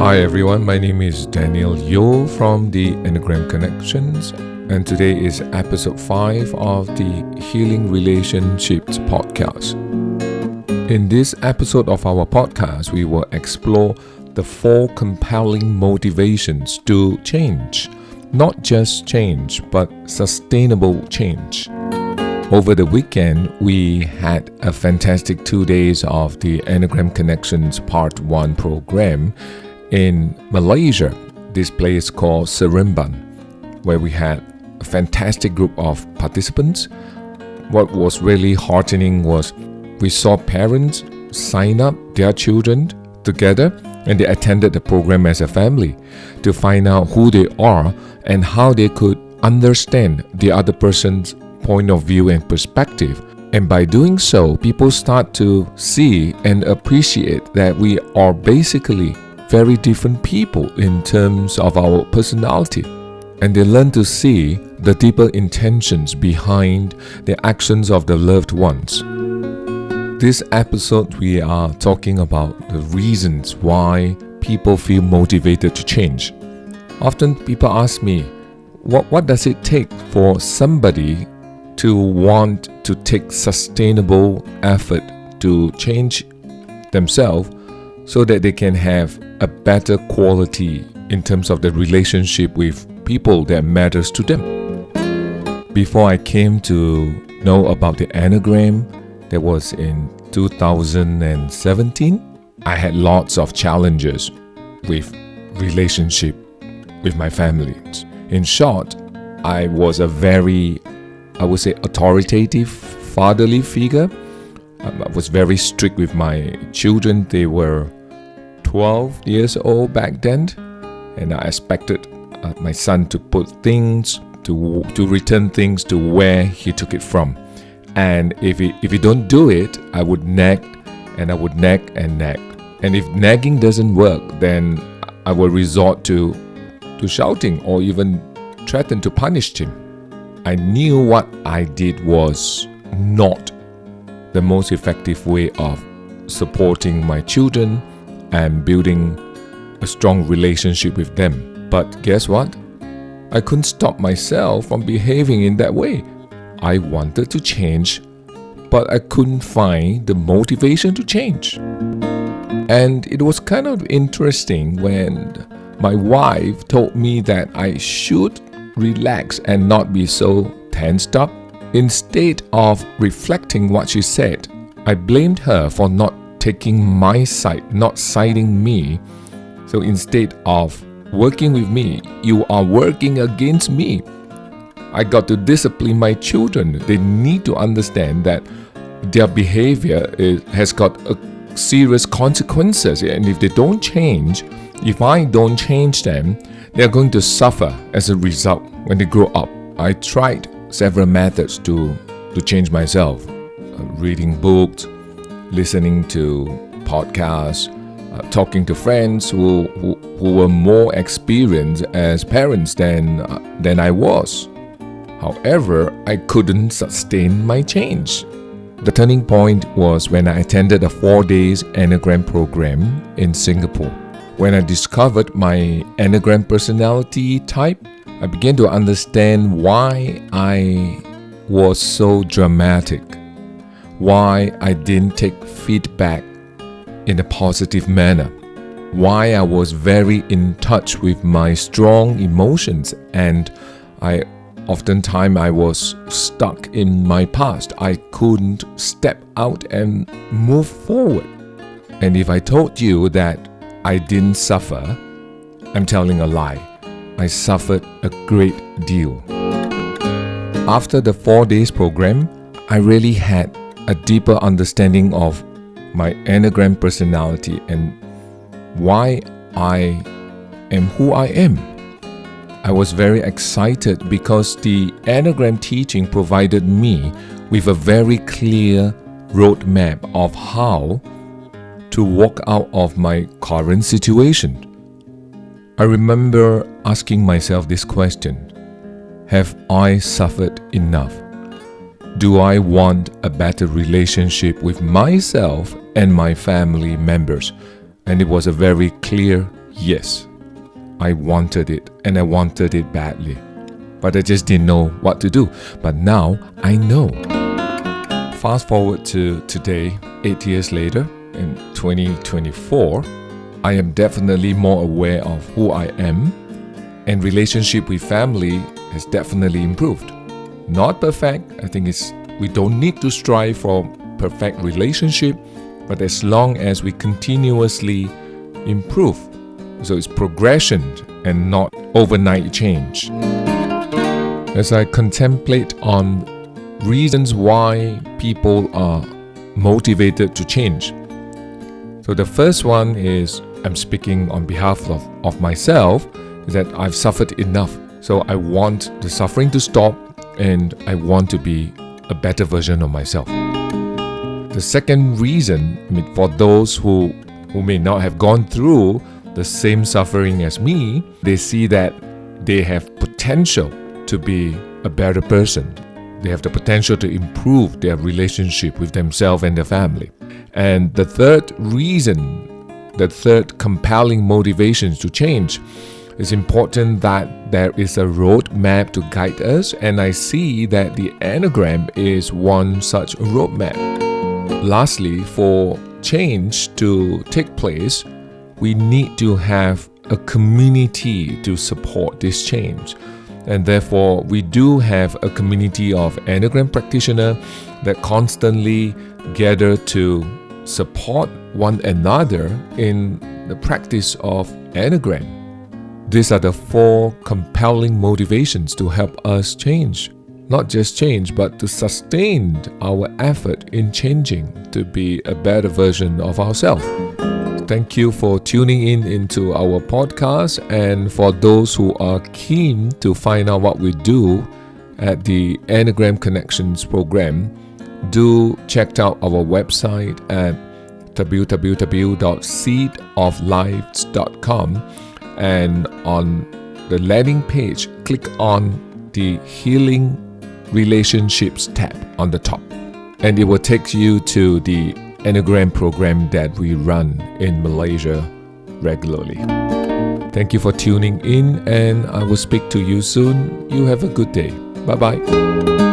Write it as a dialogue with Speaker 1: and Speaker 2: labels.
Speaker 1: Hi everyone, my name is Daniel Yo from the Enneagram Connections, and today is episode 5 of the Healing Relationships podcast. In this episode of our podcast, we will explore the 4 compelling motivations to change. Not just change, but sustainable change. Over the weekend, we had a fantastic 2 days of the Enneagram Connections Part 1 program in Malaysia. This place called Seremban, where we had a fantastic group of participants. What was really heartening was we saw parents sign up their children together, and they attended the program as a family to find out who they are and how they could understand the other person's point of view and perspective. And by doing so, people start to see and appreciate that we are basically very different people in terms of our personality. And they learn to see the deeper intentions behind the actions of the loved ones. This episode, we are talking about the reasons why people feel motivated to change. Often people ask me, what does it take for somebody to want to take sustainable effort to change themselves so that they can have a better quality in terms of the relationship with people that matters to them. Before I came to know about the Enneagram, that was in 2017, I had lots of challenges with relationship with my family. In short, I was a very, I would say, authoritative fatherly figure. I was very strict with my children. They were 12 years old back then, and I expected my son to put things, to return things to where he took it from. And if he don't do it, I would nag, and I would nag and nag. And if nagging doesn't work, then I will resort to shouting or even threaten to punish him. I knew what I did was not the most effective way of supporting my children and building a strong relationship with them. But guess what? I couldn't stop myself from behaving in that way. I wanted to change, but I couldn't find the motivation to change. And it was kind of interesting when my wife told me that I should relax and not be so tensed up. Instead of reflecting what she said, I blamed her for not taking my side, not siding me. So instead of working with me, you are working against me. I got to discipline my children. They need to understand that their behavior has got serious consequences. And if they don't change, if I don't change them, they're going to suffer as a result when they grow up. I tried several methods to change myself. Reading books, listening to podcasts, talking to friends who were more experienced as parents than I was. However, I couldn't sustain my change. The turning point was when I attended a 4 days Enneagram program in Singapore. When I discovered my Enneagram personality type, I began to understand why I was so dramatic, why I didn't take feedback in a positive manner, why I was very in touch with my strong emotions, and oftentimes I was stuck in my past. I couldn't step out and move forward. And if I told you that I didn't suffer, I'm telling a lie. I suffered a great deal. After the 4 days program, I really had a deeper understanding of my Enneagram personality and why I am who I am. I was very excited because the Enneagram teaching provided me with a very clear roadmap of how to walk out of my current situation. I remember asking myself this question: have I suffered enough? Do I want a better relationship with myself and my family members? And it was a very clear Yes, I wanted it, and I wanted it badly. But I just didn't know what to do. But now I know. Fast forward to today, 8 years later, in 2024, I am definitely more aware of who I am, and relationship with family has definitely improved. Not perfect. I think we don't need to strive for perfect relationship, but as long as we continuously improve. So it's progression and not overnight change. As I contemplate on reasons why people are motivated to change. So the first one is, I'm speaking on behalf of myself, is that I've suffered enough. So I want the suffering to stop, and I want to be a better version of myself. The second reason, for those who may not have gone through the same suffering as me, they see that they have potential to be a better person. They have the potential to improve their relationship with themselves and their family. And the third reason, the third compelling motivation to change, is important that there is a roadmap to guide us, and I see that the Enneagram is one such roadmap. Lastly, for change to take place, we need to have a community to support this change. And therefore, we do have a community of Enneagram practitioners that constantly gather to support one another in the practice of Enneagram. These are the 4 compelling motivations to help us change. Not just change, but to sustain our effort in changing to be a better version of ourselves. Thank you for tuning into our podcast, and for those who are keen to find out what we do at the Enneagram Connections program, do check out our website at www.seedoflives.com, and on the landing page, click on the Healing Relationships tab on the top, and it will take you to the Enneagram program that we run in Malaysia regularly. Thank you for tuning in, and I will speak to you soon. You have a good day. Bye-bye.